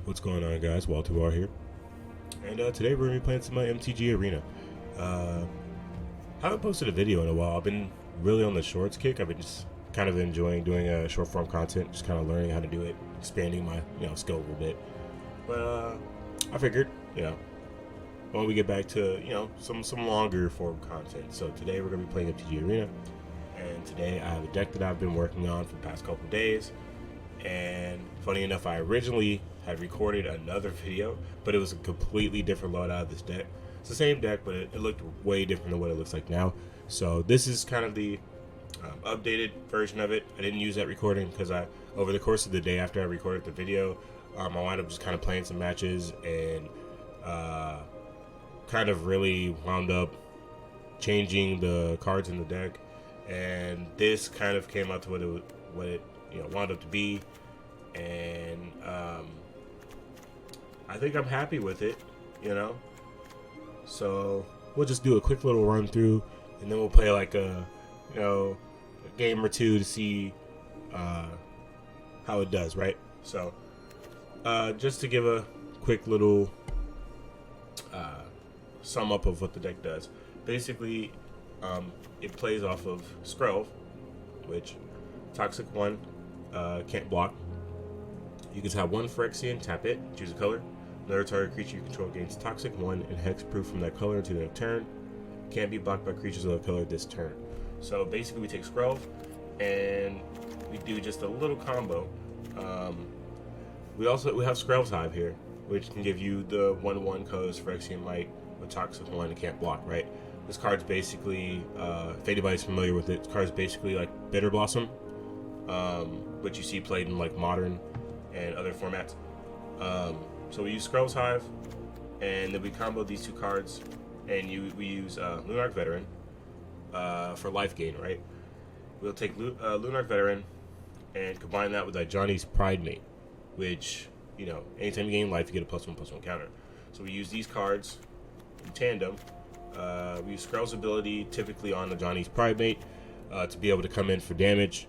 What's going on, guys? Walter Bar here, and today we're gonna be playing some MTG Arena. Haven't posted a video in a while. I've been really on the shorts kick. I've been just kind of enjoying doing short form content, just kind of learning how to do it, expanding my skill a little bit. But I figured, when we get back to some longer form content. So today we're gonna be playing MTG Arena, and today I have a deck that I've been working on for the past couple of days. And funny enough, I originally had recorded another video, but it was a completely different loadout of this deck. It's the same deck, but it looked way different than what it looks like now. So this is kind of the updated version of it. I didn't use that recording because over the course of the day after I recorded the video, I wound up just kind of playing some matches and kind of really wound up changing the cards in the deck. And this kind of came out to what it wound up to be, and I think I'm happy with it, So we'll just do a quick little run through, and then we'll play like a game or two to see how it does, right? So just to give a quick little sum up of what the deck does. Basically, it plays off of SKRELV, which Toxic 1 can't block. You can have one Phyrexian, tap it, choose a color. Another target creature you control gains Toxic 1 and hexproof from that color until the next turn. Can't be blocked by creatures of the color this turn. So basically we take SKRELV and we do just a little combo. We have SKRELV's Hive here, which can give you the 1/1 colors Phyrexian Might with Toxic 1 and can't block, right? This card's basically, if anybody's familiar with it, this card's basically like Bitter Blossom, which you see played in like Modern and other formats. So we use SKRELV's Hive, and then we combo these two cards, and we use Lunarch Veteran for life gain, right? We'll take Lunarch Veteran and combine that with Johnny's Pridemate, which, anytime you gain life, you get a +1/+1 counter. So we use these cards in tandem. We use SKRELV's ability typically on the Johnny's Pridemate to be able to come in for damage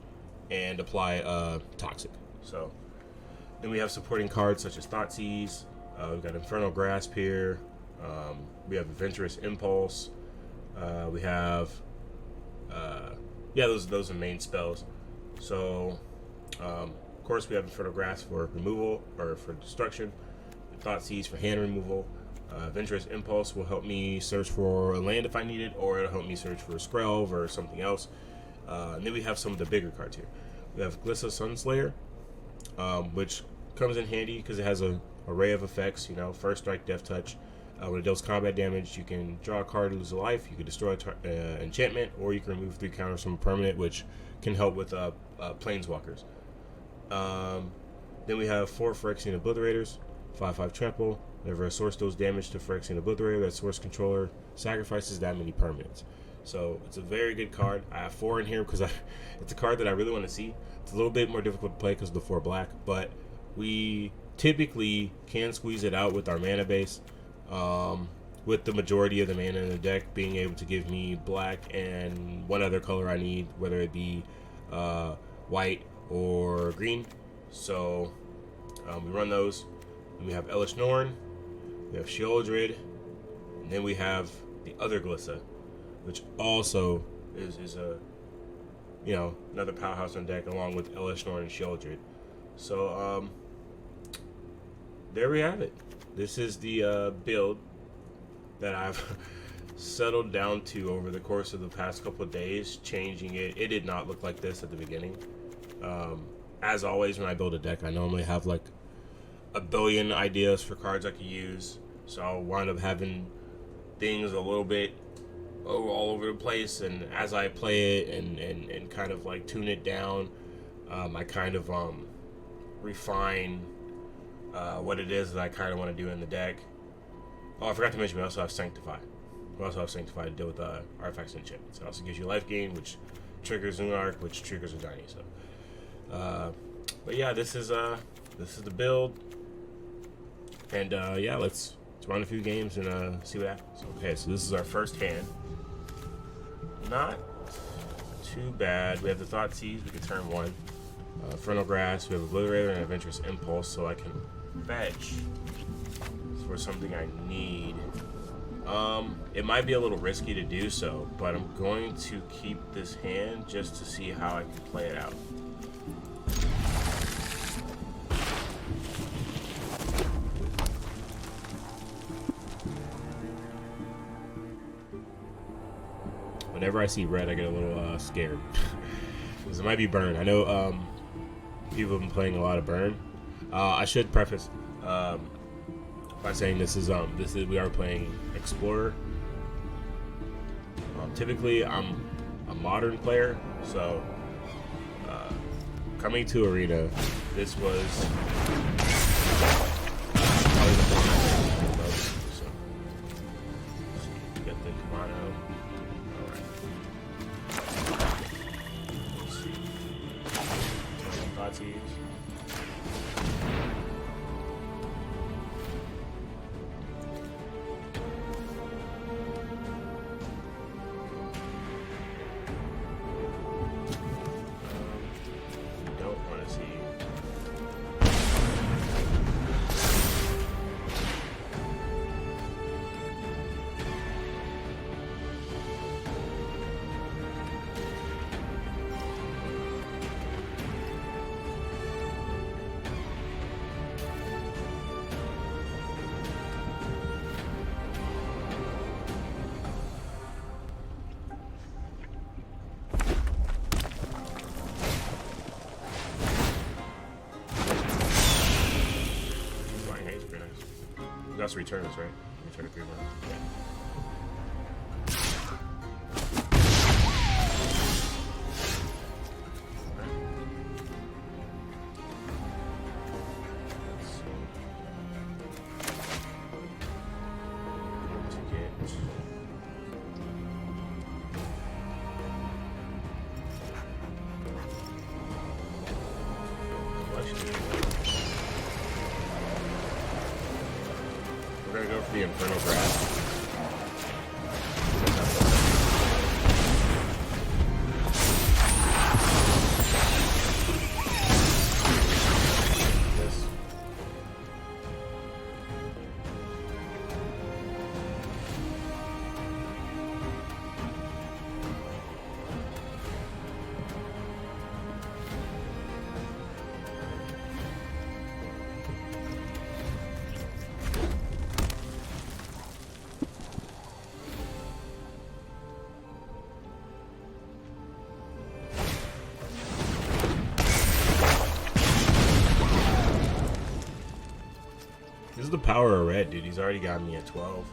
and apply Toxic. So then we have supporting cards such as Thoughtseize. We've got Infernal Grasp here. We have Adventurous Impulse. We have those are main spells. So of course we have Infernal Grasp for removal or for destruction. Thoughtseize for hand removal. Adventurous Impulse will help me search for a land if I need it, or it'll help me search for a SKRELV or something else. And then we have some of the bigger cards here. We have Glissa Sunslayer, which comes in handy because it has an array of effects. First strike, death touch. When it deals combat damage, you can draw a card, lose a life. You can destroy an enchantment, or you can remove 3 counters from a permanent, which can help with planeswalkers. Then we have 4 Phyrexian Obliterators, 5/5 trample. Whenever a source deals damage to Phyrexian Obliterator, that source controller sacrifices that many permanents. So it's a very good card. I have 4 in here because it's a card that I really want to see. It's a little bit more difficult to play because of the 4 black, but we typically can squeeze it out with our mana base, with the majority of the mana in the deck being able to give me black and one other color I need, whether it be white or green. So we run those. And we have Elish Norn, we have Sheoldred, and then we have the other Glissa, which also is a another powerhouse on deck along with Elish Norn and Sheoldred. So there we have it. This is the build that I've settled down to over the course of the past couple of days, changing it. It did not look like this at the beginning. As always, when I build a deck, I normally have like a billion ideas for cards I could use, so I'll wind up having things a little bit all over the place, and as I play it and kind of like tune it down, I kind of refine what it is that I kind of want to do in the deck. Oh, I forgot to mention we also have Sanctify. We also have Sanctify to deal with artifacts and enchantments. It also gives you life gain, which triggers Lunarch, which triggers a Johnny. So but yeah, this is the build. And let's run a few games and see what happens. Okay, so this is our first hand. Not too bad. We have the Thoughtseize. We can turn 1. Infernal Grass, we have Obliterator and Adventurous Impulse, so I can fetch for something I need. It might be a little risky to do so, but I'm going to keep this hand just to see how I can play it out. Whenever I see red, I get a little scared. Because it might be burn. I know people have been playing a lot of burn. I should preface by saying this is we are playing Explorer. Typically, I'm a modern player, so coming to Arena, this was probably the best. So, get the Kamado. Let's see. Thoughties. Don't want to see. That's returns, right? Return to 3 months. Yeah. We're gonna go for the Infernal Grass. This. This is the power of red, dude. He's already got me at 12.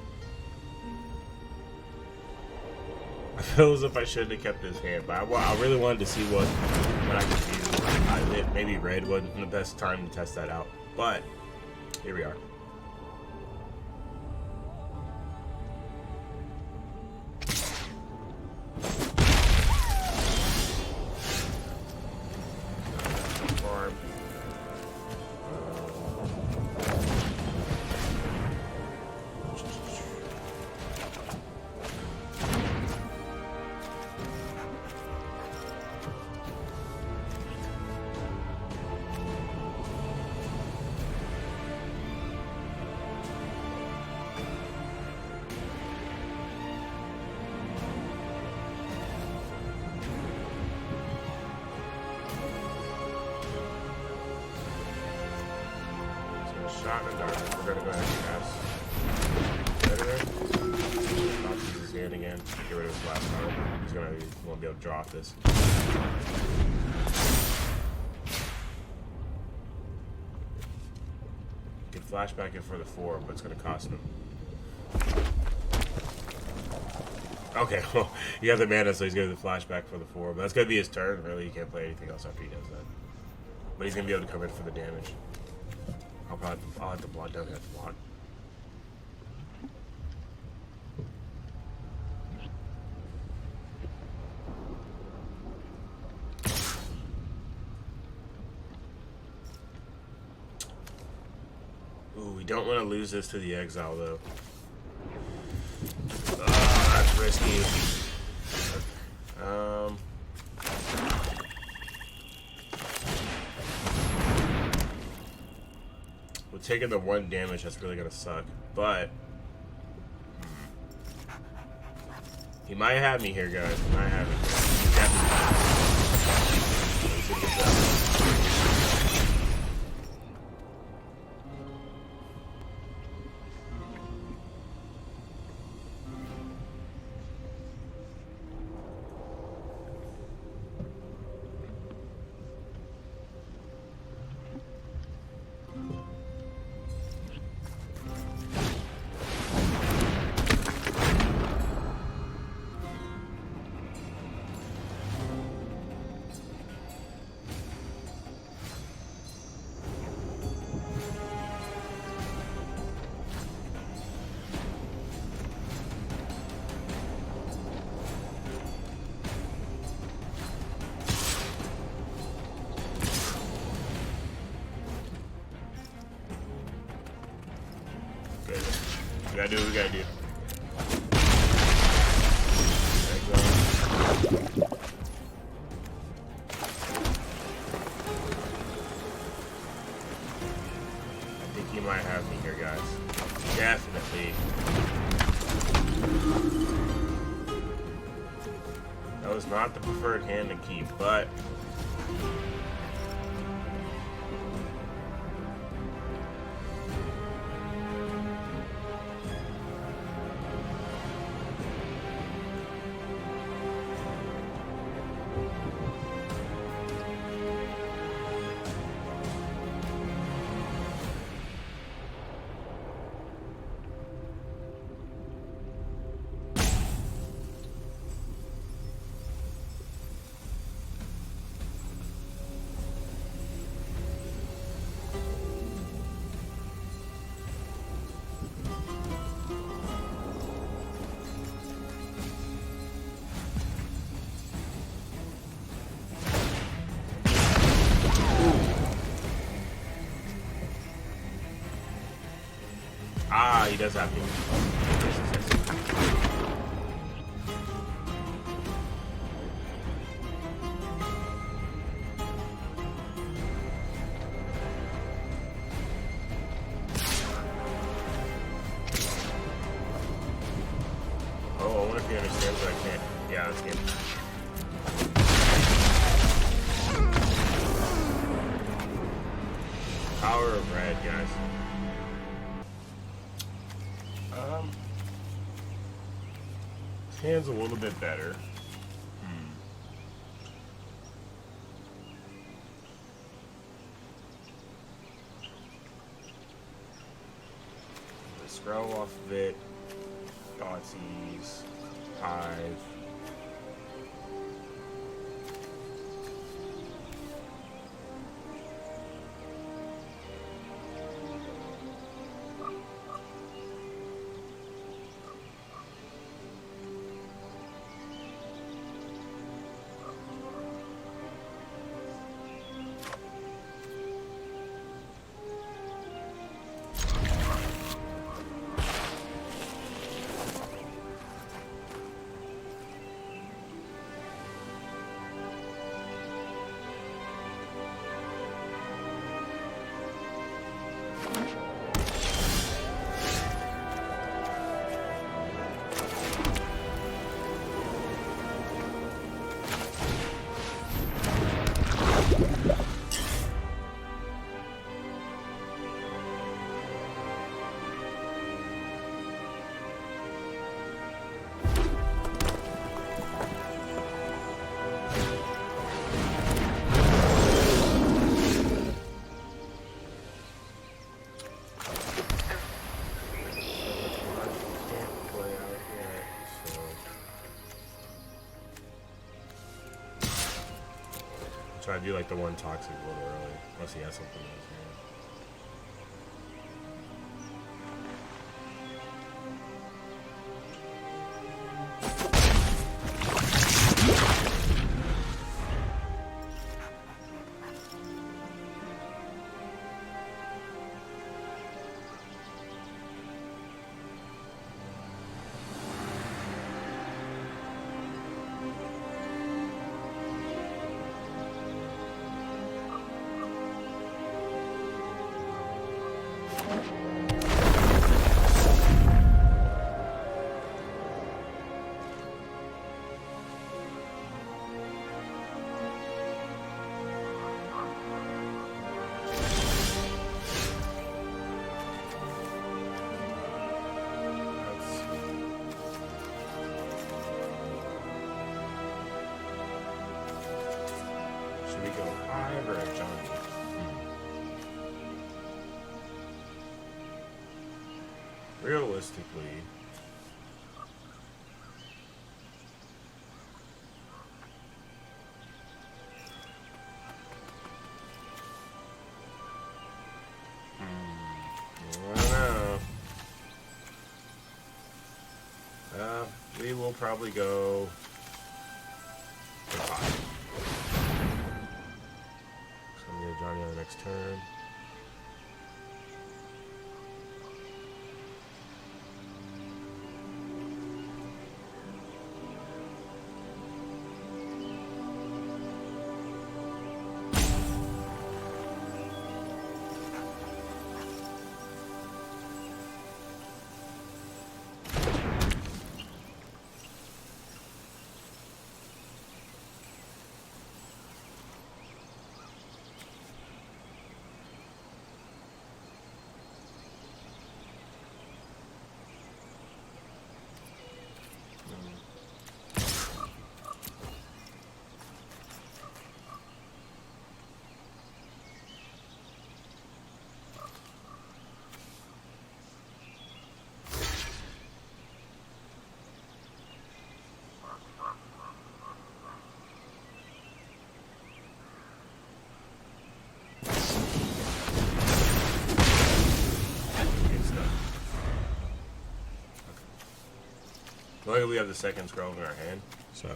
I feel as if I shouldn't have kept this hand, but I really wanted to see what I could do. Maybe red wasn't the best time to test that out, but here we are. Shot in the dark. We're gonna go ahead and pass. Editor. I'll use his hand again. Get rid of his last card. Won't be able to draw off this. Can flashback it for the 4, but it's gonna cost him. Okay, well, you have the mana, so he's gonna do the flashback for the 4, but that's gonna be his turn. Really, you can't play anything else after he does that. But he's gonna be able to come in for the damage. I'll have to block down that block. Ooh, we don't want to lose this to the exile though. Ah, that's risky. With taking the 1 damage, that's really gonna suck. But he might have me here, guys. He might have me. We gotta do what we gotta do. I think he might have me here, guys. Definitely. That was not the preferred hand to keep, but he does have me. Oh, I wonder if he understands that I can't. Yeah, that's game. Power of red, guys. His hand's a little bit better. SKRELV off of it. Thoughtseize. Hive. Try to do like the 1 toxic a little early, unless he has something else. Should we go Hive or Johnny? Realistically, I don't know. We will probably go for 5. So I'm gonna get Johnny on the next turn. Luckily, we have the second SKRELV in our hand, so.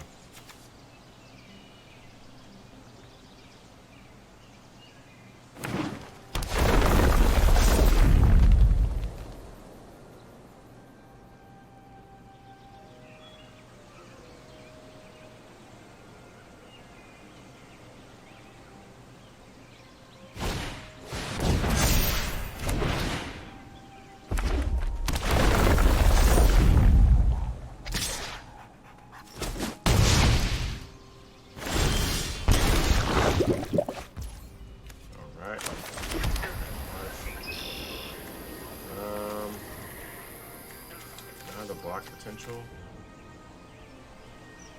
Block potential.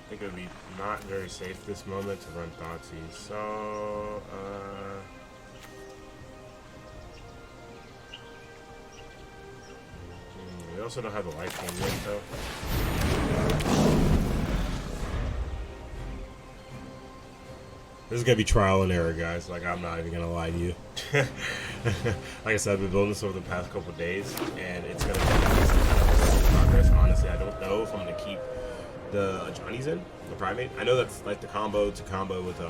I think it would be not very safe this moment to run Thoughtseize. So, we also don't have the life gain yet, though. This is gonna be trial and error, guys. Like, I'm not even gonna lie to you. Like I said, I've been building this over the past couple of days, and it's gonna take some kind of progress. Honestly, I don't know if I'm gonna keep the Johnnies in the primate. I know that's like the combo to combo with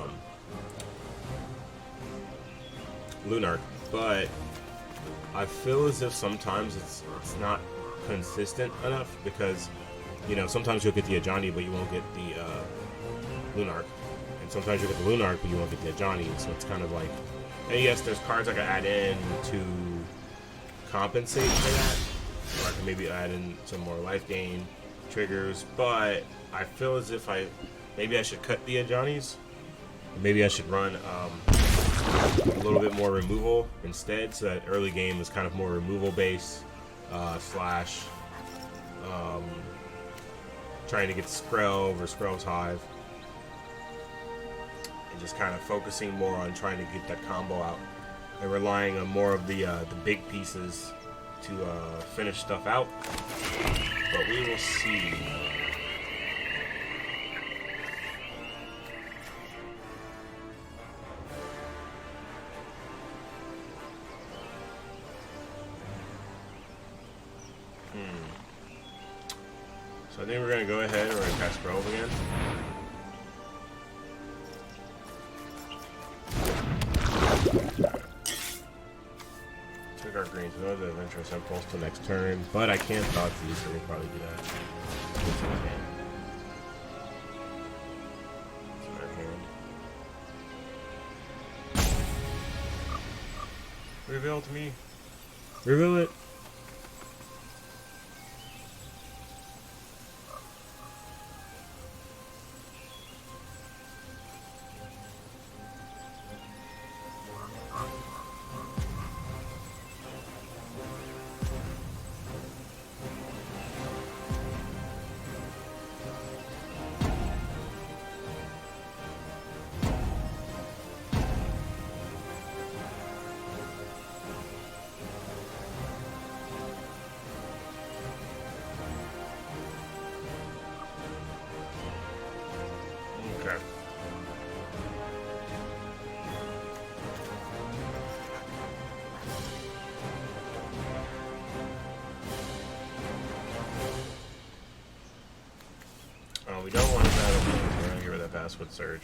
Lunark, but I feel as if sometimes it's not consistent enough because, you know, sometimes you'll get the Ajani, but you won't get the Lunark. And sometimes you'll get the Lunark, but you won't get the Ajani. So it's kind of like, and yes, there's cards I can add in to compensate for that. Or I can maybe add in some more life gain triggers, but I feel as if maybe I should cut the Ajanis. Maybe I should run a little bit more removal instead, so that early game is kind of more removal based slash trying to get SKRELV or SKRELV's Hive, and just kind of focusing more on trying to get that combo out and relying on more of the big pieces to finish stuff out. But we will see. So I think we're gonna go ahead and we're gonna cast SKRELV again. Took our greens. We don't have the Adventurous Impulse till next turn, but I can Thoughtseize, so we can probably do that. It's in hand. It's in our hand. Reveal to me. Reveal it. Okay. Oh, we don't want to battle. We're gonna get rid of that Basswood Surge.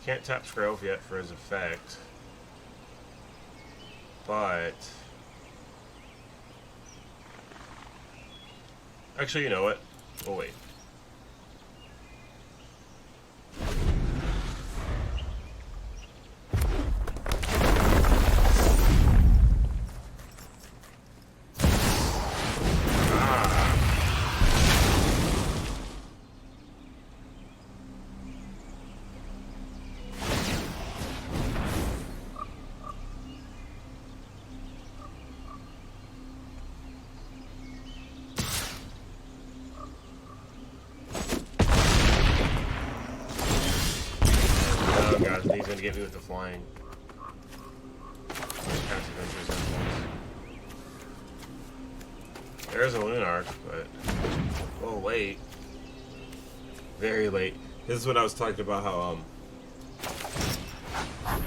Can't tap SKRELV yet for his effect. But actually, you know what? We'll wait. Oh god, he's gonna get me with the flying. There's a Lunark, but oh late, very late. This is what I was talking about. How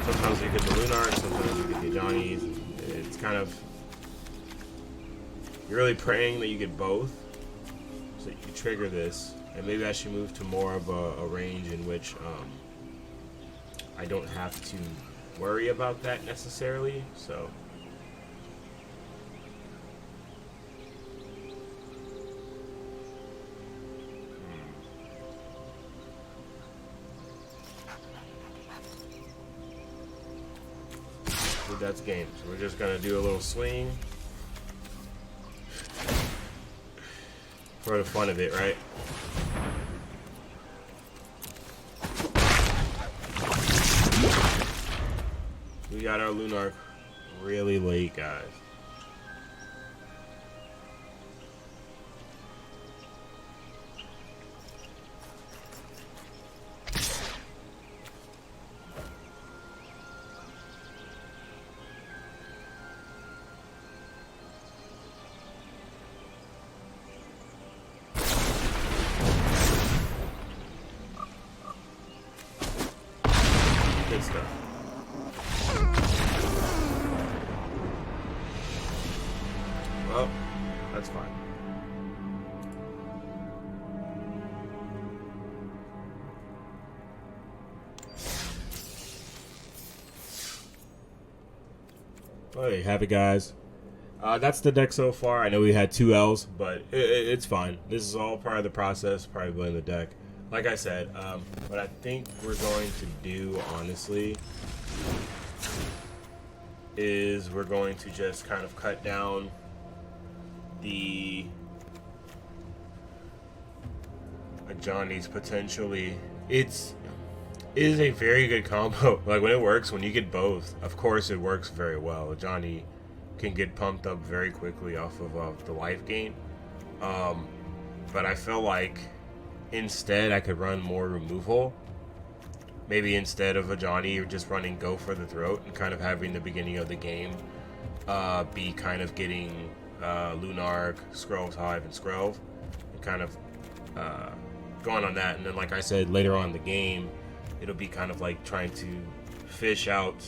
sometimes you get the Lunark, sometimes you get the Johnnies. It's kind of, you're really praying that you get both, so you can trigger this. And maybe I should move to more of a range in which I don't have to worry about that necessarily. So that's game. So we're just gonna do a little swing for the fun of it, right? We got our Lunark really late, guys. Good stuff. Well, that's fine. Well, there you have it, guys. That's the deck so far. I know we had 2 L's, but it's fine. This is all part of the process, probably building the deck. Like I said, what I think we're going to do, honestly, is we're going to just kind of cut down the Johnny's potentially. It is a very good combo. Like when it works, when you get both, of course it works very well. Johnny can get pumped up very quickly off of the life gain. But I feel like instead I could run more removal. Maybe instead of a Johnny, you're just running Go for the Throat and kind of having the beginning of the game be kind of getting Lunark, SKRELV's Hive, and SKRELV, and kind of going on that. And then, like I said, later on in the game, it'll be kind of like trying to fish out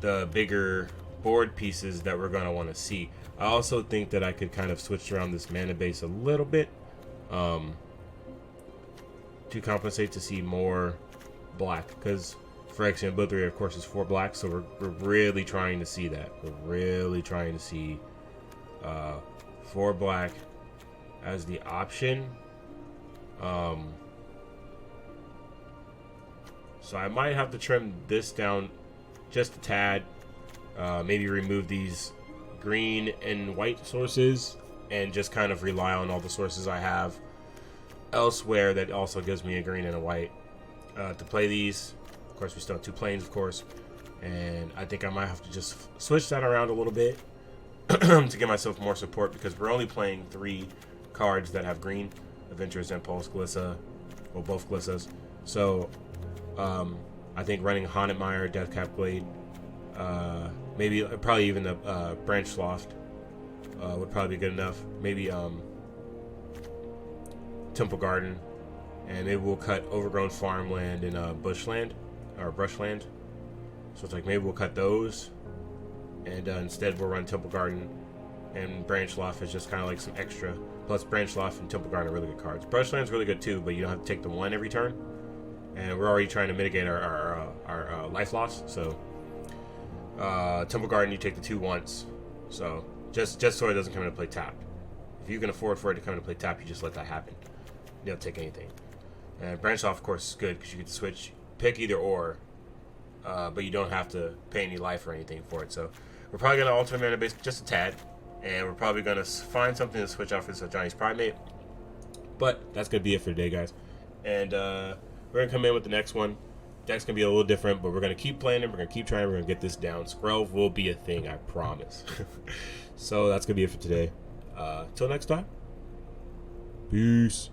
the bigger board pieces that we're going to want to see. I also think that I could kind of switch around this mana base a little bit to compensate to see more black, because Phyrexian Obliterate, of course, is 4 black, so we're really trying to see that. We're really trying to see 4 black as the option. So I might have to trim this down just a tad. Maybe remove these green and white sources and just kind of rely on all the sources I have elsewhere that also gives me a green and a white to play these. Of course, we still have 2 planes, of course, and I think I might have to just switch that around a little bit to give myself more support, because we're only playing 3 cards that have green: Adventurous Impulse, Glissa, well, both Glissas. So I think running Haunted Deathcap Glade, maybe probably even the Branch Loft would probably be good enough. Maybe Temple Garden, and maybe we'll cut Overgrown Farmland and Bushland or Brushland. So it's like maybe we'll cut those, and instead we'll run Temple Garden, and Branch Loft is just kind of like some extra. Plus Branch Loft and Temple Garden are really good cards. Brushland's really good too, but you don't have to take the 1 every turn, and we're already trying to mitigate our life loss. So Temple Garden, you take the 2 once, so just so it doesn't come into play tapped. If you can afford for it to come into play tapped, you just let that happen. You don't take anything. And Branch Loft, of course, is good because you get to switch, pick either or, but you don't have to pay any life or anything for it. So we're probably going to alter mana base just a tad, and we're probably going to find something to switch out for this Johnny's Primate. But that's going to be it for today, guys. And we're going to come in with the next one. Deck's going to be a little different, but we're going to keep playing it. We're going to keep trying. We're going to get this down. SKRELV will be a thing, I promise. So that's going to be it for today. Till next time. Peace.